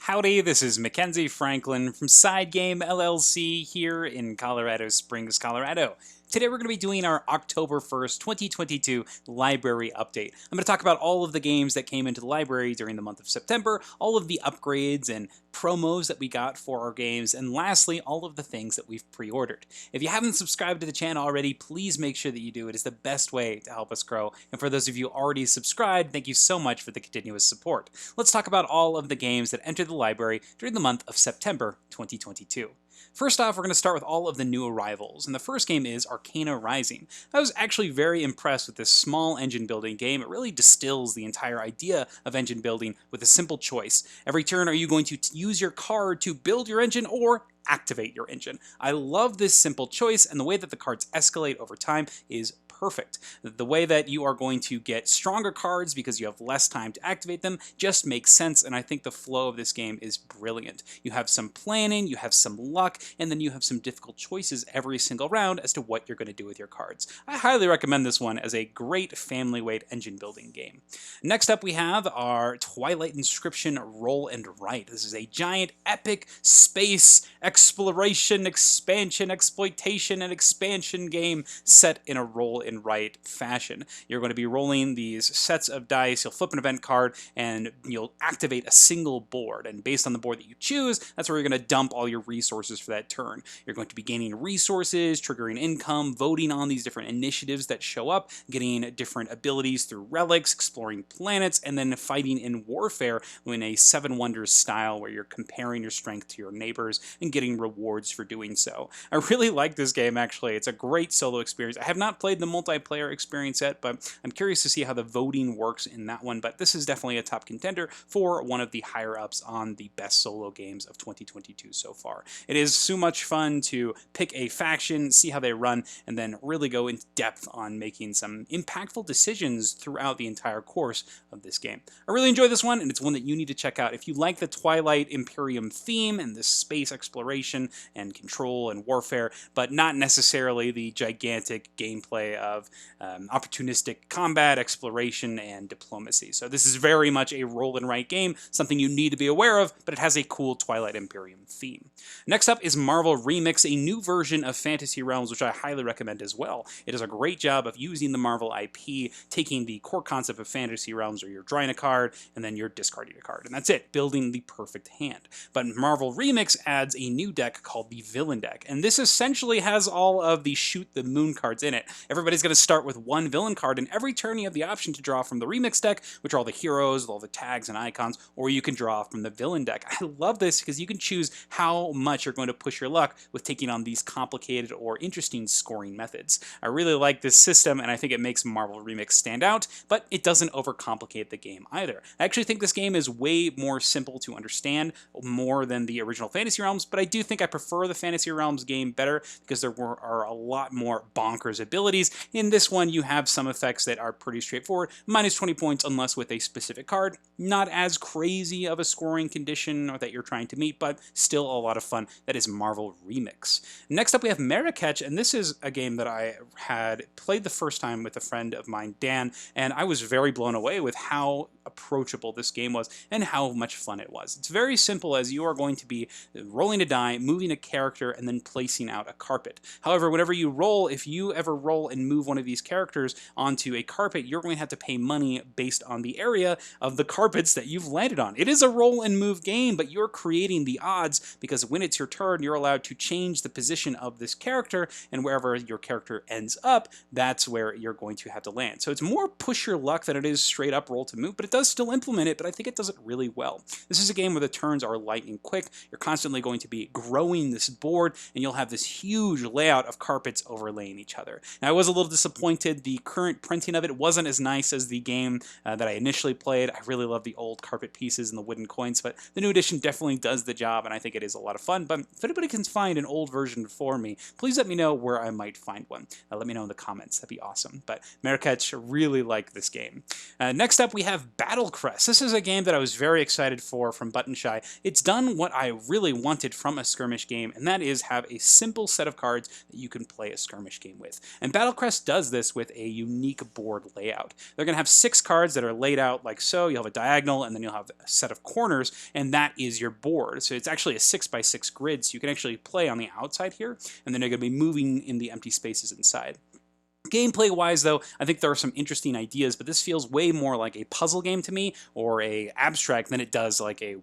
Howdy, this is Mackenzie Franklin from SideGame LLC here in Colorado Springs, Colorado. Today we're going to be doing our October 1st, 2022 library update. I'm going to talk about all of the games that came into the library during the month of September, all of the upgrades and promos that we got for our games, and lastly, all of the things that we've pre-ordered. If you haven't subscribed to the channel already, please make sure that you do. It is the best way to help us grow. And for those of you already subscribed, thank you so much for the continuous support. Let's talk about all of the games that entered the library during the month of September 2022. First off, we're going to start with all of the new arrivals, and the first game is Arcana Rising. I was actually very impressed with this small engine building game. It really distills the entire idea of engine building with a simple choice. Every turn, are you going to use your card to build your engine or activate your engine? I love this simple choice, and the way that the cards escalate over time is perfect. The way that you are going to get stronger cards because you have less time to activate them just makes sense, and I think the flow of this game is brilliant. You have some planning, you have some luck, and then you have some difficult choices every single round as to what you're going to do with your cards. I highly recommend this one as a great family-weight engine building game. Next up we have our Twilight Inscription Roll and Write. This is a giant epic space exploration, expansion, exploitation, and expansion game set in a roll and write fashion. You're going to be rolling these sets of dice, you'll flip an event card, and you'll activate a single board. And based on the board that you choose, that's where you're going to dump all your resources for that turn. You're going to be gaining resources, triggering income, voting on these different initiatives that show up, getting different abilities through relics, exploring planets, and then fighting in warfare in a Seven Wonders style where you're comparing your strength to your neighbors and getting rewards for doing so. I really like this game, actually. It's a great solo experience. I have not played the multiplayer experience yet, but I'm curious to see how the voting works in that one. But this is definitely a top contender for one of the higher ups on the best solo games of 2022 so far. It is so much fun to pick a faction, see how they run, and then really go into depth on making some impactful decisions throughout the entire course of this game. I really enjoy this one, and it's one that you need to check out. If you like the Twilight Imperium theme and this space exploration and control and warfare, but not necessarily the gigantic gameplay of opportunistic combat, exploration, and diplomacy. So this is very much a roll and write game, something you need to be aware of, but it has a cool Twilight Imperium theme. Next up is Marvel Remix, a new version of Fantasy Realms, which I highly recommend as well. It does a great job of using the Marvel IP, taking the core concept of Fantasy Realms, where you're drawing a card, and then you're discarding a card, and that's it, building the perfect hand. But Marvel Remix adds a new deck called the Villain deck, and this essentially has all of the Shoot the Moon cards in it. Everybody's going to start with one villain card, and every turn you have the option to draw from the Remix deck, which are all the heroes, all the tags and icons, or you can draw from the Villain deck. I love this because you can choose how much you're going to push your luck with taking on these complicated or interesting scoring methods. I really like this system, and I think it makes Marvel Remix stand out, but it doesn't overcomplicate the game either. I actually think this game is way more simple to understand, more than the original Fantasy Realms, but I do think I prefer the Fantasy Realms game better because there are a lot more bonkers abilities. In this one, you have some effects that are pretty straightforward. Minus 20 points unless with a specific card. Not as crazy of a scoring condition that you're trying to meet, but still a lot of fun. That is Marvel Remix. Next up, we have Marrakech, and this is a game that I had played the first time with a friend of mine, Dan, and I was very blown away with how approachable this game was and how much fun it was. It's very simple, as you are going to be rolling a die, moving a character, and then placing out a carpet. However, whenever you roll, if you ever roll and move one of these characters onto a carpet, you're going to have to pay money based on the area of the carpets that you've landed on. It is a roll and move game, but you're creating the odds because when it's your turn, you're allowed to change the position of this character, and wherever your character ends up, that's where you're going to have to land. So it's more push your luck than it is straight up roll to move, but it does still implement it, but I think it does it really well. This is a game where the turns are lightning quick. You're constantly going to be growing this board, and you'll have this huge layout of carpets overlaying each other. Now, I was a little disappointed. The current printing of it wasn't as nice as the game that I initially played. I really love the old carpet pieces and the wooden coins, but the new edition definitely does the job, and I think it is a lot of fun. But if anybody can find an old version for me, please let me know where I might find one. Let me know in the comments. That'd be awesome. But Marrakech, really like this game. Next up, we have Battle Crest. This is a game that I was very excited for from Button Shy. It's done what I really wanted from a skirmish game, and that is have a simple set of cards that you can play a skirmish game with. And Battle Crest Crest does this with a unique board layout. They're going to have 6 cards that are laid out like so. You'll have a diagonal, and then you'll have a set of corners, and that is your board. So it's actually a 6x6 grid, so you can actually play on the outside here, and then you're going to be moving in the empty spaces inside. Gameplay-wise, though, I think there are some interesting ideas, but this feels way more like a puzzle game to me, or a abstract, than it does like a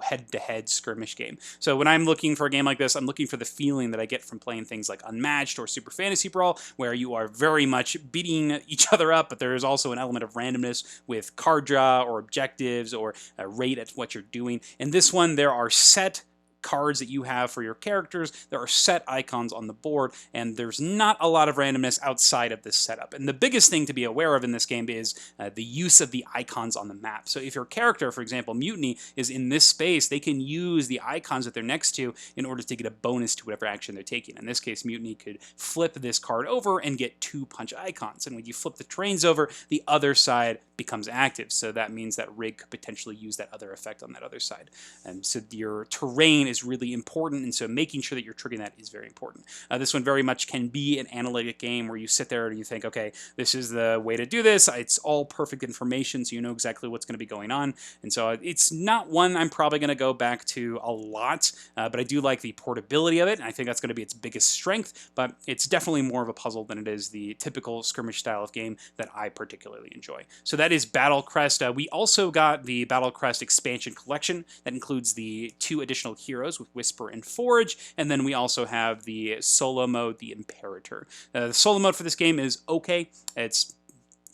head-to-head skirmish game. So when I'm looking for a game like this, I'm looking for the feeling that I get from playing things like Unmatched or Super Fantasy Brawl, where you are very much beating each other up, but there is also an element of randomness with card draw or objectives or a rate at what you're doing. In this one, there are set cards that you have for your characters. There are set icons on the board, and there's not a lot of randomness outside of this setup. And the biggest thing to be aware of in this game is the use of the icons on the map. So if your character, for example, Mutiny, is in this space, they can use the icons that they're next to in order to get a bonus to whatever action they're taking. In this case, Mutiny could flip this card over and get 2 punch icons. And when you flip the trains over, the other side becomes active. So that means that Rig could potentially use that other effect on that other side. And so your terrain is really important, and so making sure that you're triggering that is very important. This one very much can be an analytic game where you sit there and you think, okay, this is the way to do this. It's all perfect information, so you know exactly what's going to be going on. And so it's not one I'm probably going to go back to a lot, but I do like the portability of it, and I think that's going to be its biggest strength, but it's definitely more of a puzzle than it is the typical skirmish style of game that I particularly enjoy. So that is Battle Crest. We also got the Battle Crest expansion collection that includes the 2 additional heroes with Whisper and Forge, and then we also have the solo mode, the Imperator. The solo mode for this game is okay.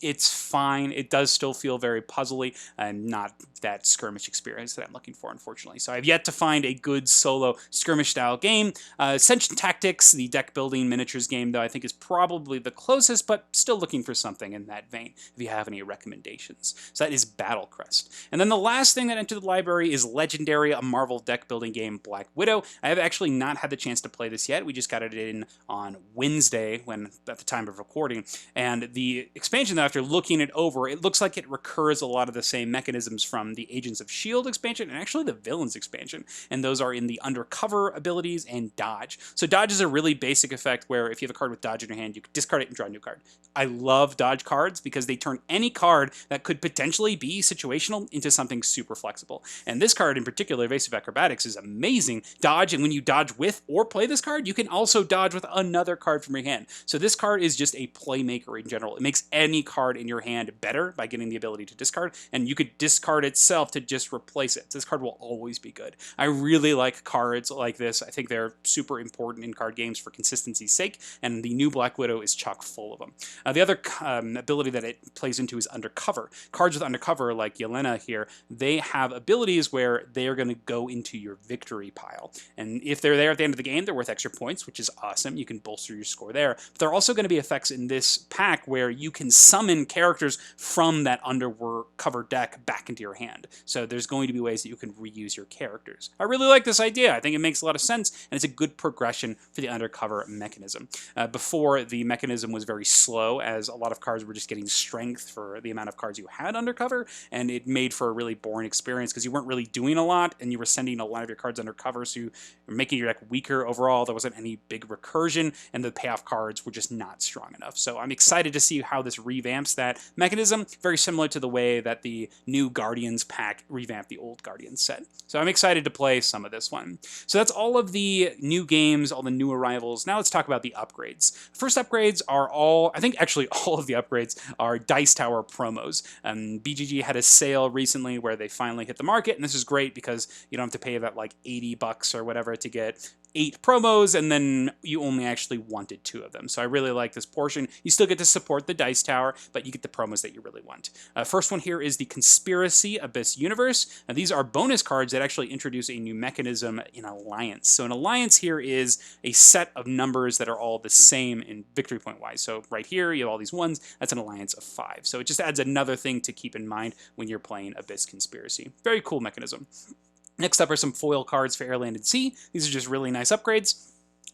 It's fine. It does still feel very puzzly and not that skirmish experience that I'm looking for, unfortunately. So I've yet to find a good solo skirmish-style game. Ascension Tactics, the deck-building miniatures game, though, I think is probably the closest, but still looking for something in that vein, if you have any recommendations. So that is Battle Crest. And then the last thing that entered the library is Legendary, a Marvel deck-building game, Black Widow. I have actually not had the chance to play this yet. We just got it in on Wednesday, at the time of recording, and the expansion, after looking it over, it looks like it recurs a lot of the same mechanisms from the Agents of S.H.I.E.L.D. expansion and actually the Villains expansion, and those are in the Undercover abilities and Dodge. So Dodge is a really basic effect where if you have a card with Dodge in your hand, you can discard it and draw a new card. I love Dodge cards because they turn any card that could potentially be situational into something super flexible. And this card in particular, Evasive Acrobatics, is amazing. Dodge, and when you dodge with or play this card, you can also dodge with another card from your hand. So this card is just a playmaker in general. It makes any card in your hand better by getting the ability to discard, and you could discard itself to just replace it. This card will always be good. I really like cards like this. I think they're super important in card games for consistency's sake, and the new Black Widow is chock full of them. The other ability that it plays into is Undercover. Cards with Undercover, like Yelena here, they have abilities where they are going to go into your victory pile. And if they're there at the end of the game, they're worth extra points, which is awesome. You can bolster your score there. But there are also going to be effects in this pack where you can summon characters from that Undercover deck back into your hand. So there's going to be ways that you can reuse your characters. I really like this idea. I think it makes a lot of sense, and it's a good progression for the Undercover mechanism. Before, the mechanism was very slow, as a lot of cards were just getting strength for the amount of cards you had Undercover, and it made for a really boring experience because you weren't really doing a lot, and you were sending a lot of your cards Undercover, so you were making your deck weaker overall. There wasn't any big recursion, and the payoff cards were just not strong enough. So I'm excited to see how this revamps that mechanism, very similar to the way that the new Guardians pack revamped the old Guardians set. So I'm excited to play some of this one. So that's all of the new games, all the new arrivals. Now let's talk about the upgrades. First upgrades are all, I think actually all of the upgrades are Dice Tower promos. BGG had a sale recently where they finally hit the market, and this is great because you don't have to pay that like $80 or whatever to get 8 promos, and then you only actually wanted 2 of them. So I really like this portion. You still get to support the Dice Tower, but you get the promos that you really want. First one here is the Conspiracy Abyss Universe. Now, these are bonus cards that actually introduce a new mechanism in Alliance. So an Alliance here is a set of numbers that are all the same in victory point wise. So right here, you have all these ones. That's an Alliance of 5. So it just adds another thing to keep in mind when you're playing Abyss Conspiracy. Very cool mechanism. Next up are some foil cards for Air, Land, and Sea. These are just really nice upgrades.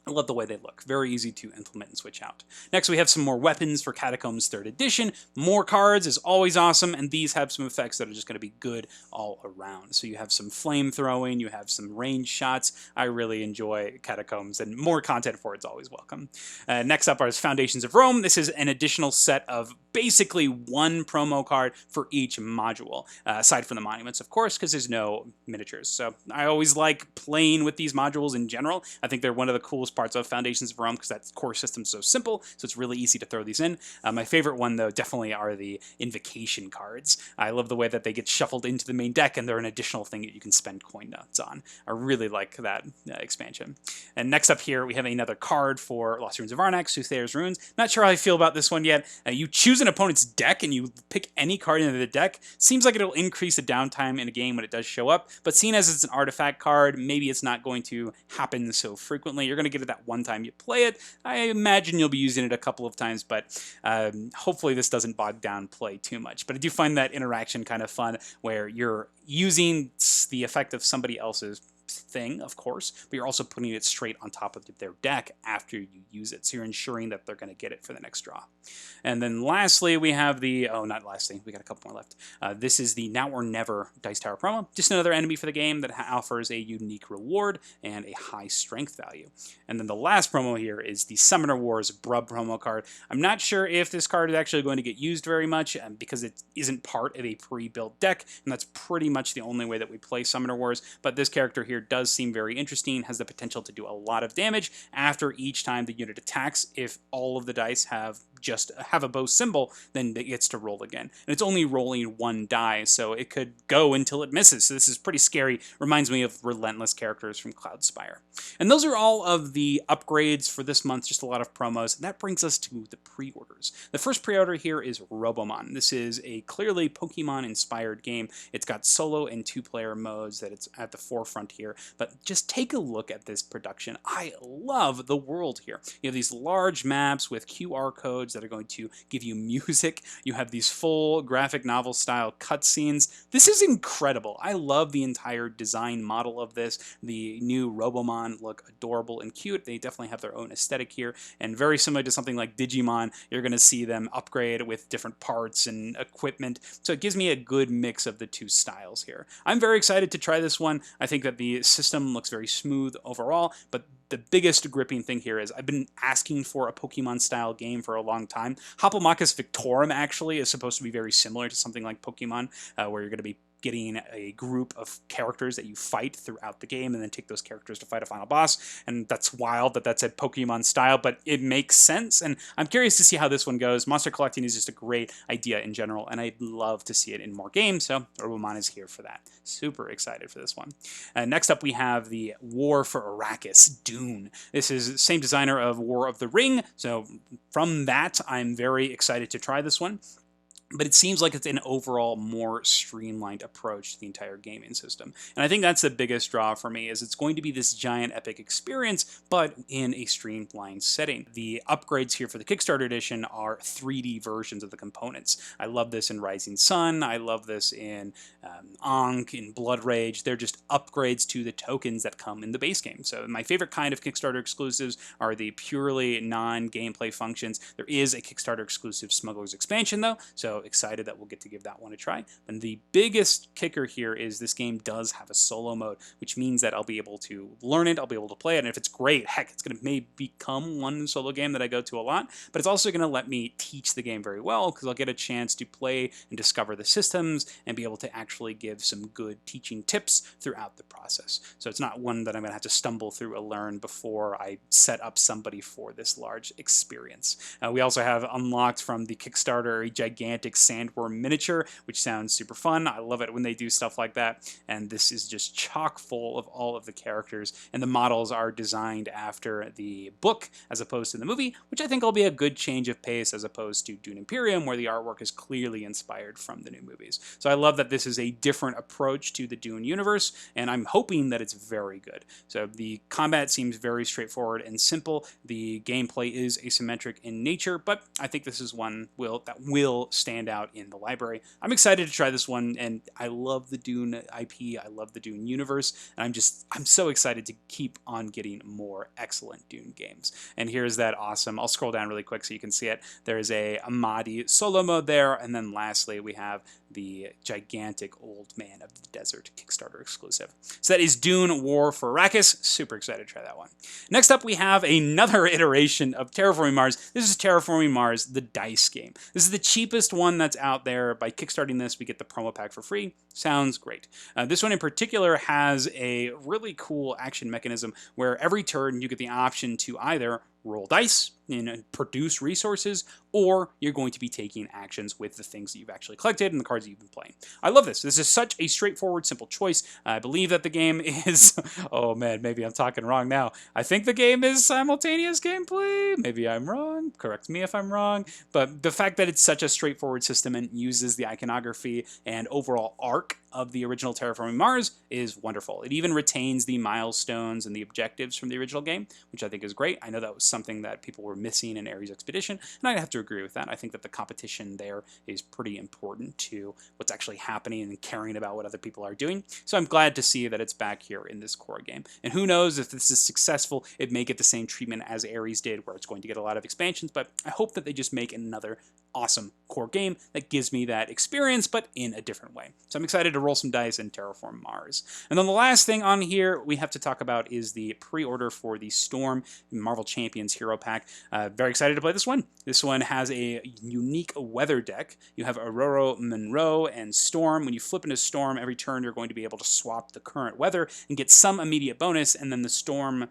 I love the way they look. Very easy to implement and switch out. Next, we have some more weapons for Catacombs 3rd Edition. More cards is always awesome, and these have some effects that are just going to be good all around. So you have some flame throwing, you have some range shots. I really enjoy Catacombs, and more content for it's always welcome. Next up are Foundations of Rome. This is an additional set of basically one promo card for each module, aside from the monuments, of course, because there's no miniatures. So I always like playing with these modules in general. I think they're one of the coolest parts of Foundations of Rome because that core system's so simple, so it's really easy to throw these in. My favorite one, though, definitely are the Invocation cards. I love the way that they get shuffled into the main deck, and they're an additional thing that you can spend coin nuts on. I really like that expansion. And next up here, we have another card for Lost Ruins of Arnak, Soothsayer's Runes. Not sure how I feel about this one yet. You choose an opponent's deck, and you pick any card into the deck. Seems like it'll increase the downtime in a game when it does show up, but seeing as it's an artifact card, maybe it's not going to happen so frequently. You're going to get it that one time you play it. I imagine you'll be using it a couple of times, but hopefully this doesn't bog down play too much. But I do find that interaction kind of fun, where you're using the effect of somebody else's thing, of course, but you're also putting it straight on top of their deck after you use it, so you're ensuring that they're going to get it for the next draw. And then lastly, we have the, not lastly, we got a couple more left. This is the Now or Never Dice Tower promo, just another enemy for the game that offers a unique reward and a high strength value. And then the last promo here is the Summoner Wars Brub promo card. I'm not sure if this card is actually going to get used very much because it isn't part of a pre-built deck, and that's pretty much the only way that we play Summoner Wars, but this character here does seem very interesting, has the potential to do a lot of damage after each time the unit attacks. If all of the dice have a bow symbol, then it gets to roll again. And it's only rolling one die, so it could go until it misses. So this is pretty scary. Reminds me of relentless characters from Cloudspire. And those are all of the upgrades for this month, just a lot of promos. And that brings us to the pre-orders. The first pre-order here is Robomon. This is a clearly Pokemon-inspired game. It's got solo and two-player modes that it's at the forefront here. But just take a look at this production. I love the world here. You have these large maps with QR codes that are going to give you music. You have these full graphic novel style cutscenes. This is incredible. I love the entire design model of this. The new Robomon look adorable and cute. They definitely have their own aesthetic here, and very similar to something like Digimon, you're going to see them upgrade with different parts and equipment. So it gives me a good mix of the two styles here. I'm very excited to try this one. I think that the system looks very smooth overall, but the biggest gripping thing here is I've been asking for a Pokemon-style game for a long time. Hoplomachus Victorum actually is supposed to be very similar to something like Pokemon, where you're going to be getting a group of characters that you fight throughout the game and then take those characters to fight a final boss. And that's wild that that's a Pokemon style, but it makes sense. And I'm curious to see how this one goes. Monster collecting is just a great idea in general, and I'd love to see it in more games, so Robomon is here for that. Super excited for this one. Next up, we have the War for Arrakis, Dune. This is the same designer of War of the Ring, so from that, I'm very excited to try this one. But it seems like it's an overall more streamlined approach to the entire gaming system. And I think that's the biggest draw for me, is it's going to be this giant epic experience, but in a streamlined setting. The upgrades here for the Kickstarter edition are 3D versions of the components. I love this in Rising Sun. I love this in Ankh, in Blood Rage. They're just upgrades to the tokens that come in the base game. So my favorite kind of Kickstarter exclusives are the purely non-gameplay functions. There is a Kickstarter exclusive Smuggler's Expansion, though, so excited that we'll get to give that one a try. And the biggest kicker here is this game does have a solo mode, which means that I'll be able to learn it, I'll be able to play it, and if it's great, heck, it's going to maybe become one solo game that I go to a lot, but it's also going to let me teach the game very well, because I'll get a chance to play and discover the systems and be able to actually give some good teaching tips throughout the process. So it's not one that I'm going to have to stumble through or learn before I set up somebody for this large experience. We also have unlocked from the Kickstarter a gigantic sandworm miniature, which sounds super fun. I love it when they do stuff like that, and this is just chock full of all of the characters, and the models are designed after the book as opposed to the movie, which I think will be a good change of pace as opposed to Dune Imperium, where the artwork is clearly inspired from the new movies. So I love that this is a different approach to the Dune universe, and I'm hoping that it's very good. So the combat seems very straightforward and simple. The gameplay is asymmetric in nature, but I think this is one that will stand stand out in the library. I'm excited to try this one, and I love the Dune IP. I love the Dune universe, and I'm so excited to keep on getting more excellent Dune games. And here's that awesome, I'll scroll down really quick so you can see it. There's a Amadi solo mode there, and then lastly we have the gigantic old man of the desert Kickstarter exclusive. So that is Dune War for Arrakis. Super excited to try that one. Next up, we have another iteration of Terraforming Mars. This is Terraforming Mars, the dice game. This is the cheapest one that's out there. By kickstarting this, we get the promo pack for free. Sounds great. This one in particular has a really cool action mechanism where every turn you get the option to either roll dice and produce resources, or you're going to be taking actions with the things that you've actually collected and the cards that you've been playing. I love this. This is such a straightforward, simple choice. I believe that the game is... oh man, maybe I'm talking wrong now. I think the game is simultaneous gameplay. Maybe I'm wrong. Correct me if I'm wrong. But the fact that it's such a straightforward system and uses the iconography and overall arc of the original Terraforming Mars is wonderful. It even retains the milestones and the objectives from the original game, which I think is great. I know that was something that people were missing in Ares Expedition, and I have to agree with that. I think that the competition there is pretty important to what's actually happening and caring about what other people are doing. So I'm glad to see that it's back here in this core game. And who knows, if this is successful, it may get the same treatment as Ares did, where it's going to get a lot of expansions, but I hope that they just make another awesome core game that gives me that experience, but in a different way. So I'm excited to roll some dice and terraform Mars. And then the last thing on here we have to talk about is the pre-order for the Storm Marvel Champions Hero Pack. Very excited to play this one. This one has a unique weather deck. You have Aurora, Monroe, and Storm. When you flip into Storm, every turn you're going to be able to swap the current weather and get some immediate bonus, and then the Storm,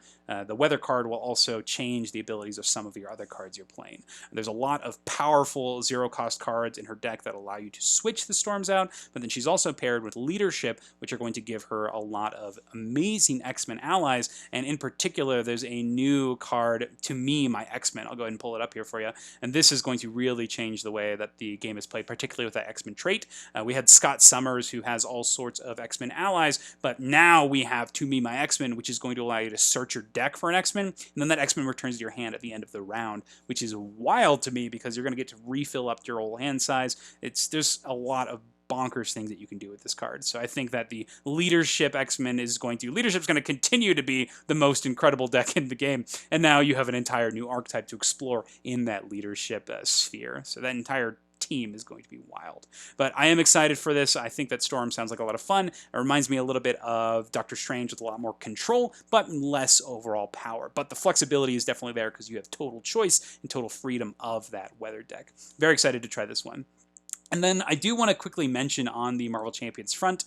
the weather card, will also change the abilities of some of your other cards you're playing. There's a lot of powerful zero-cost cards in her deck that allow you to switch the Storms out, but then she's also paired with Leadership, which are going to give her a lot of amazing X-Men allies, and in particular, there's a new card, to me, my X-Men. I'll go ahead and pull it up here for you, and this is going to really change the way that the game is played, particularly with that X-Men trait. We had Scott Summers, who has all sorts of X-Men allies, but now we have To Me, My X-Men, which is going to allow you to search your deck for an X-Men, and then that X-Men returns to your hand at the end of the round, which is wild to me because you're going to get to refill up your whole hand size. There's a lot of bonkers things that you can do with this card. So I think that the Leadership X-Men Leadership's going to continue to be the most incredible deck in the game, and now you have an entire new archetype to explore in that Leadership sphere. So that entire team is going to be wild. But I am excited for this. I think that Storm sounds like a lot of fun. It reminds me a little bit of Doctor Strange with a lot more control, but less overall power. But the flexibility is definitely there because you have total choice and total freedom of that weather deck. Very excited to try this one. And then I do want to quickly mention on the Marvel Champions front,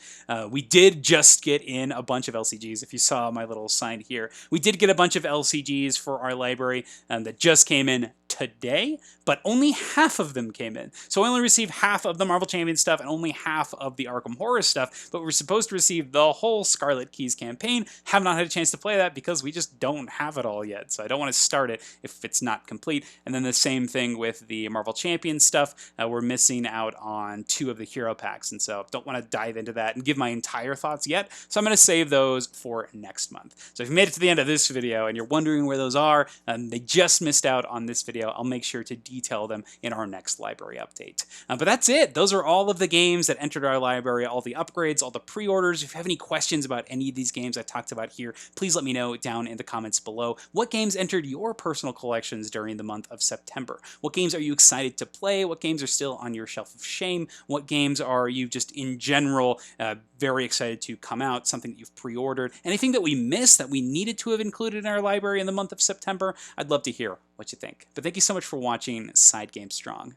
we did just get in a bunch of LCGs. If you saw my little sign here, we did get a bunch of LCGs for our library that just came in today, but only half of them came in. So I only received half of the Marvel Champions stuff and only half of the Arkham Horror stuff, but we're supposed to receive the whole Scarlet Keys campaign. Have not had a chance to play that because we just don't have it all yet, so I don't want to start it if it's not complete. And then the same thing with the Marvel Champions stuff. We're missing out on 2 of the hero packs, and so don't want to dive into that and give my entire thoughts yet, so I'm going to save those for next month. So if you made it to the end of this video and you're wondering where those are, they just missed out on this video, I'll make sure to detail them in our next library update. But that's it. Those are all of the games that entered our library, all the upgrades, all the pre-orders. If you have any questions about any of these games I talked about here, please let me know down in the comments below. What games entered your personal collections during the month of September? What games are you excited to play? What games are still on your shelf of shame? What games are you just in general very excited to come out, something that you've pre-ordered? Anything that we missed that we needed to have included in our library in the month of September? I'd love to hear what you think. But thank you so much for watching SideGame Strong.